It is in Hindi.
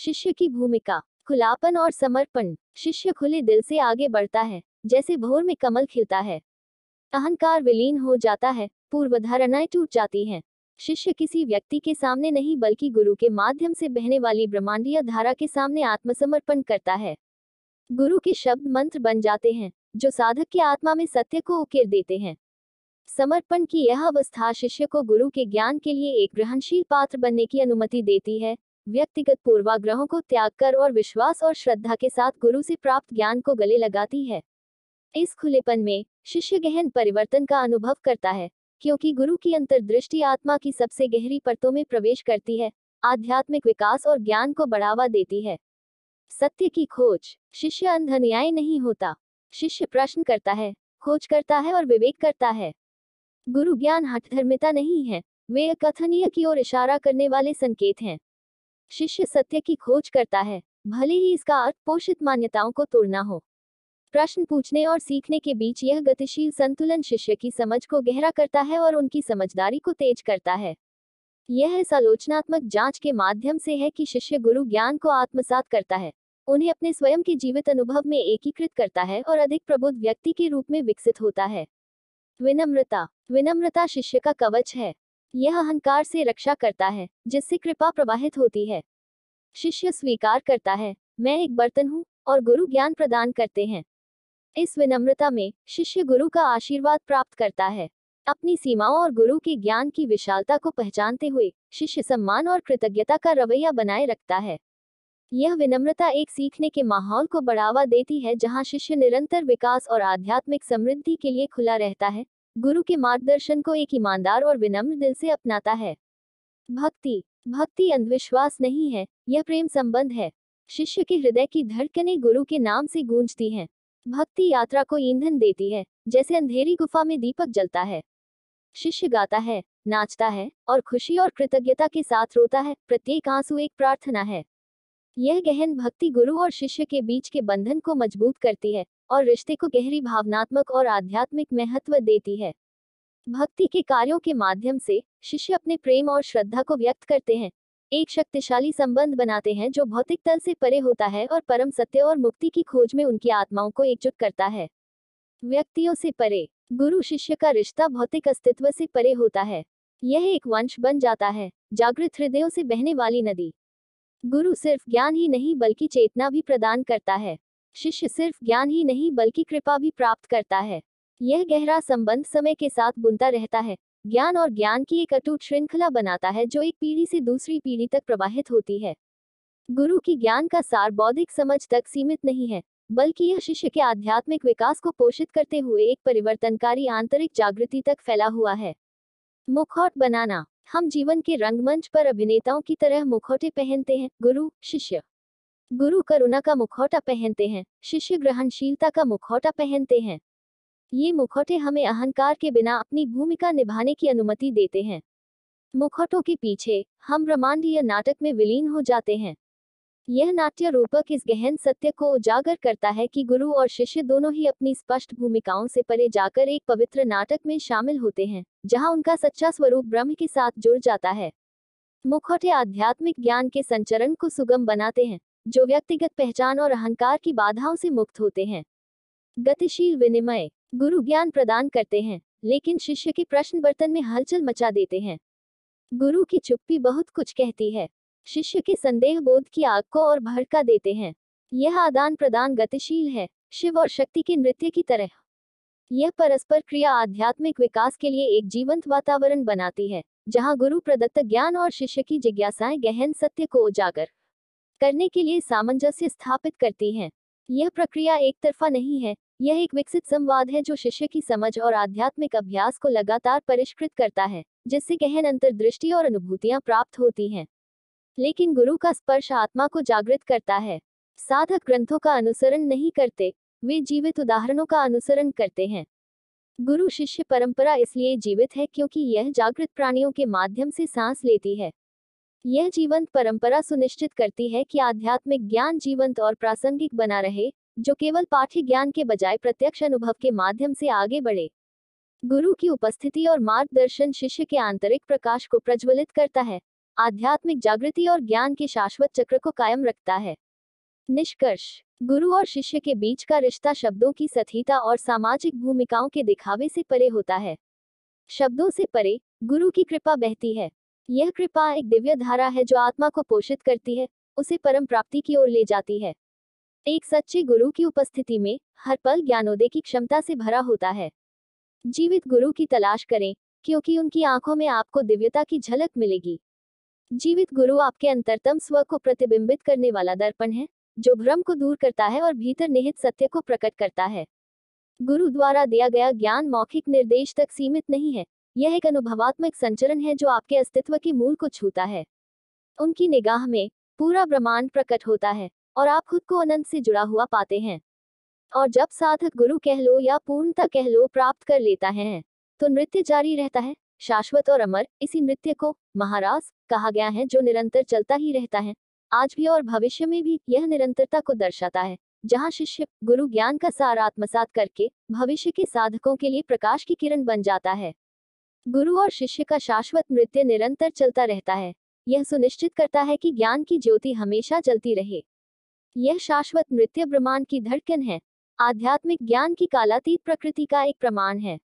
शिष्य की भूमिका, खुलापन और समर्पण। शिष्य खुले दिल से आगे बढ़ता है, जैसे भोर में कमल खिलता है। अहंकार विलीन हो जाता है, पूर्वधारणाएं टूट जाती हैं। शिष्य किसी व्यक्ति के सामने नहीं बल्कि गुरु के माध्यम से बहने वाली ब्रह्मांडीय धारा के सामने आत्मसमर्पण करता है। गुरु के शब्द मंत्र बन जाते हैं, जो साधक की आत्मा में सत्य को उकेर देते हैं। समर्पण की यह अवस्था शिष्य को गुरु के ज्ञान के लिए एक ग्रहणशील पात्र बनने की अनुमति देती है। व्यक्तिगत पूर्वाग्रहों को त्याग कर और विश्वास और श्रद्धा के साथ गुरु से प्राप्त ज्ञान को गले लगाती है। इस खुलेपन में शिष्य गहन परिवर्तन का अनुभव करता है, क्योंकि गुरु की अंतर्दृष्टि आत्मा की सबसे गहरी परतों में प्रवेश करती है, आध्यात्मिक विकास और ज्ञान को बढ़ावा देती है। सत्य की खोज। शिष्य अंध अनुयायी नहीं होता। शिष्य प्रश्न करता है, खोज करता है और विवेक करता है। गुरु ज्ञान हठधर्मिता नहीं है, वे अकथनीय की ओर इशारा करने वाले संकेत हैं। शिष्य सत्य की खोज करता है, भले ही इसका अर्थ पोषित मान्यताओं को तोड़ना हो। प्रश्न पूछने और सीखने के बीच यह गतिशील संतुलन शिष्य की समझ को गहरा करता है और उनकी समझदारी को तेज करता है। यह इस आलोचनात्मक जांच के माध्यम से है कि शिष्य गुरु ज्ञान को आत्मसात करता है, उन्हें अपने स्वयं के जीवित अनुभव में एकीकृत करता है और अधिक प्रबुद्ध व्यक्ति के रूप में विकसित होता है। विनम्रता। विनम्रता शिष्य का कवच है। यह अहंकार से रक्षा करता है, जिससे कृपा प्रवाहित होती है। शिष्य स्वीकार करता है, मैं एक बर्तन हूँ, और गुरु ज्ञान प्रदान करते हैं। इस विनम्रता में शिष्य गुरु का आशीर्वाद प्राप्त करता है। अपनी सीमाओं और गुरु के ज्ञान की विशालता को पहचानते हुए शिष्य सम्मान और कृतज्ञता का रवैया बनाए रखता है। यह विनम्रता एक सीखने के माहौल को बढ़ावा देती है, जहां शिष्य निरंतर विकास और आध्यात्मिक समृद्धि के लिए खुला रहता है, गुरु के मार्गदर्शन को एक ईमानदार और विनम्र दिल से अपनाता है। भक्ति। भक्ति अंधविश्वास नहीं है, यह प्रेम संबंध है। शिष्य के हृदय की धड़कनें गुरु के नाम से गूंजती हैं। भक्ति यात्रा को ईंधन देती है, जैसे अंधेरी गुफा में दीपक जलता है। शिष्य गाता है, नाचता है, और खुशी और कृतज्ञता के साथ रोता है। प्रत्येक आंसू एक प्रार्थना है। यह गहन भक्ति गुरु और शिष्य के बीच के बंधन को मजबूत करती है और रिश्ते को गहरी भावनात्मक और आध्यात्मिक महत्व देती है। भक्ति के कार्यों के माध्यम से शिष्य अपने प्रेम और श्रद्धा को व्यक्त करते हैं, एक शक्तिशाली संबंध बनाते हैं जो भौतिक तल से परे होता है और परम सत्य और मुक्ति की खोज में उनकी आत्माओं को एकजुट करता है। व्यक्तियों से परे। गुरु शिष्य का रिश्ता भौतिक अस्तित्व से परे होता है। यह एक वंश बन जाता है, जागृत हृदयों से बहने वाली नदी। गुरु सिर्फ ज्ञान ही नहीं बल्कि चेतना भी प्रदान करता है। शिष्य सिर्फ ज्ञान ही नहीं बल्कि कृपा भी प्राप्त करता है। यह गहरा संबंध समय के साथ बुनता रहता है, ज्ञान और ज्ञान की एक अटूट श्रृंखला बनाता है जो एक पीढ़ी से दूसरी पीढ़ी तक प्रवाहित होती है। गुरु की ज्ञान का सार बौद्धिक समझ तक सीमित नहीं है, बल्कि यह शिष्य के आध्यात्मिक विकास को पोषित करते हुए एक परिवर्तनकारी आंतरिक जागृति तक फैला हुआ है। मुखौट बनाना। हम जीवन के रंगमंच पर अभिनेताओं की तरह मुखौटे पहनते हैं। गुरु, शिष्य। गुरु करुणा का मुखौटा पहनते हैं, शिष्य ग्रहणशीलता का मुखौटा पहनते हैं। ये मुखौटे हमें अहंकार के बिना अपनी भूमिका निभाने की अनुमति देते हैं। मुखौटों के पीछे हम ब्रह्मांडीय नाटक में विलीन हो जाते हैं। यह नाट्य रूपक इस गहन सत्य को उजागर करता है कि गुरु और शिष्य दोनों ही अपनी स्पष्ट भूमिकाओं से परे जाकर एक पवित्र नाटक में शामिल होते हैं, जहां उनका सच्चा स्वरूप ब्रह्म के साथ जुड़ जाता है। मुखौटे आध्यात्मिक ज्ञान के संचरण को सुगम बनाते हैं, जो व्यक्तिगत पहचान और अहंकार की बाधाओं से मुक्त होते हैं। गतिशील विनिमय। गुरु ज्ञान प्रदान करते हैं, लेकिन शिष्य के प्रश्न बर्तन में हलचल मचा देते हैं। गुरु की चुप्पी बहुत कुछ कहती है, शिष्य के संदेह बोध की आग को और भड़का देते हैं। यह आदान प्रदान गतिशील है, शिव और शक्ति के नृत्य की तरह। यह परस्पर क्रिया आध्यात्मिक विकास के लिए एक जीवंत वातावरण बनाती है, जहां गुरु प्रदत्त ज्ञान और शिष्य की जिज्ञासाएं गहन सत्य को उजागर करने के लिए सामंजस्य स्थापित करती हैं। यह प्रक्रिया एक तरफा नहीं है, यह एक विकसित संवाद है जो शिष्य की समझ और आध्यात्मिक अभ्यास को लगातार परिष्कृत करता है, जिससे गहन अंतर्दृष्टि और अनुभूतियां प्राप्त होती हैं। लेकिन गुरु का स्पर्श आत्मा को जागृत करता है। साधक ग्रंथों का अनुसरण नहीं करते, वे जीवित उदाहरणों का अनुसरण करते हैं। गुरु शिष्य परंपरा इसलिए जीवित है क्योंकि यह जागृत प्राणियों के माध्यम से सांस लेती है। यह जीवंत परंपरा सुनिश्चित करती है कि आध्यात्मिक ज्ञान जीवंत और प्रासंगिक बना रहे, जो केवल पाठ्य ज्ञान के बजाय प्रत्यक्ष अनुभव के माध्यम से आगे बढ़े। गुरु की उपस्थिति और मार्गदर्शन शिष्य के आंतरिक प्रकाश को प्रज्वलित करता है, आध्यात्मिक जागृति और ज्ञान के शाश्वत चक्र को कायम रखता है। निष्कर्ष, गुरु और शिष्य के बीच का रिश्ता शब्दों की सटीकता और सामाजिक भूमिकाओं के दिखावे से परे होता है। शब्दों से परे गुरु की कृपा बहती है। यह कृपा एक दिव्य धारा है जो आत्मा को पोषित करती है, उसे परम प्राप्ति की ओर ले जाती है। एक सच्चे गुरु की उपस्थिति में हर पल ज्ञानोदय की क्षमता से भरा होता है। जीवित गुरु की तलाश करें, क्योंकि उनकी आंखों में आपको दिव्यता की झलक मिलेगी। जीवित गुरु आपके अंतरतम स्व को प्रतिबिंबित करने वाला दर्पण है, जो भ्रम को दूर करता है और भीतर निहित सत्य को प्रकट करता है। गुरु द्वारा दिया गया ज्ञान मौखिक निर्देश तक सीमित नहीं है, यह एक अनुभवात्मक संचरण है जो आपके अस्तित्व के मूल को छूता है। उनकी निगाह में पूरा ब्रह्मांड प्रकट होता है और आप खुद को अनंत से जुड़ा हुआ पाते हैं। और जब साधक गुरु कह लो या पूर्णता कह लो प्राप्त कर लेता है, तो नृत्य जारी रहता है, शाश्वत और अमर। इसी नृत्य को महारास कहा गया है, जो निरंतर चलता ही रहता है, आज भी और भविष्य में भी। यह निरंतरता को दर्शाता है, जहाँ शिष्य गुरु ज्ञान का सार आत्मसात करके भविष्य के साधकों के लिए प्रकाश की किरण बन जाता है। गुरु और शिष्य का शाश्वत नृत्य निरंतर चलता रहता है। यह सुनिश्चित करता है कि ज्ञान की ज्योति हमेशा जलती रहे। यह शाश्वत नृत्य ब्रह्मांड की धड़कन है, आध्यात्मिक ज्ञान की कालातीत प्रकृति का एक प्रमाण है।